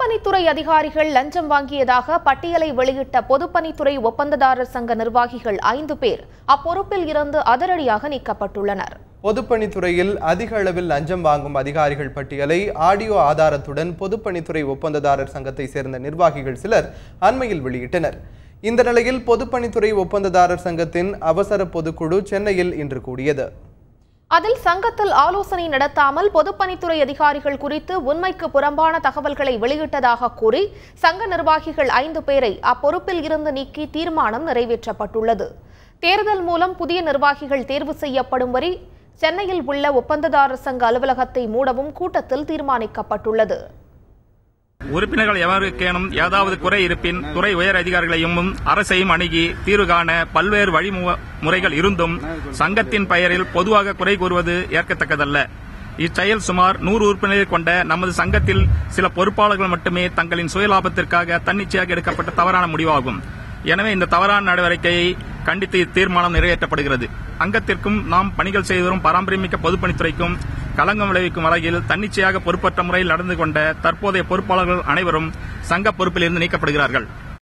பொதுப்பணித்துறை அதிகாரிகள் லஞ்சம் வாங்கியதாக பட்டியலை வெளியிட்ட பொதுப்பணித்துறை ஒப்பந்ததாரர் சங்க நிர்வாகிகள் 5 பேர் அப்பொறுப்பில் இருந்து அதிரடியாக நீக்கப்பட்டுள்ளனர். பொதுப்பணித்துறையில் அதிக அளவில் லஞ்சம் வாங்கும் அதிகாரிகள் பட்டியலை ஆடியோ ஆதாரத்துடன் பொதுப்பணித்துறை ஒப்பந்ததாரர் சங்கத்தை சேர்ந்த நிர்வாகிகள் சிலர் அண்மையில் வெளியிட்டனர். இந்த நிலையில் பொதுப்பணித்துறை ஒப்பந்ததாரர் சங்கத்தின் அவசர பொதுக்குழு சென்னையில் இன்று கூடியது. அதில் சங்கத்தில் ஆலோசனை நடத்தாமல் பொதுப்பணித்துறை அதிகாரிகள் குறித்து உண்மைக்கு புறம்பான தகவல்களை வெளியிட்டதாக கூறி சங்க நிர்வாகிகள் 5 பேரை அப்பொறுப்பில் இருந்து நீக்கி தீர்மானம் நிறைவேற்றப்பட்டுள்ளது. தேர்தல் மூலம் புதிய நிர்வாகிகள் தேர்வு செய்யப்படும் வரை சென்னையில் உள்ள ஒப்பந்ததாரர் சங்க அலுவலகத்தை மூடவும் கூட்டத்தில் தீர்மானிக்கப்பட்டுள்ளது. உறுப்பினர்கள் எவருக்கேனும் ஏதாவது குறை இருப்பின் துறை உயர் அதிகாரிகளையும் அரசையும் அணுகி தீர்வு காண பல்வேறு வழிமுறைகள் இருந்தும் சங்கத்தின் பெயரில் பொதுவாக குறை கூறுவது ஏற்கத்தக்கதல்ல. இச்செயல் சுமார் 100 உறுப்பினர்களை கொண்ட நமது சங்கத்தில் சில பொறுப்பாளர்கள் மட்டுமே தங்களின் சுயலாபத்திற்காக தன்னிச்சையாக எடுக்கப்பட்ட தவறான முடிவாகும். எனவே இந்த தவறான நடவடிக்கையை கண்டித்து இத்தீர்மானம் நிறைவேற்றப்படுகிறது. அங்கத்திற்கும் நாம் பணிகள் செய்து வரும் பாரம்பரியமிக்க பொதுப்பணித்துறைக்கும் களங்கம் விளைவிக்கும் வகையில் தன்னிச்சையாக பொறுப்பற்ற முறையில் நடந்து கொண்ட தற்போதைய பொறுப்பாளர்கள் அனைவரும் சங்க பொறுப்பில் இருந்து நீக்கப்படுகிறார்கள்.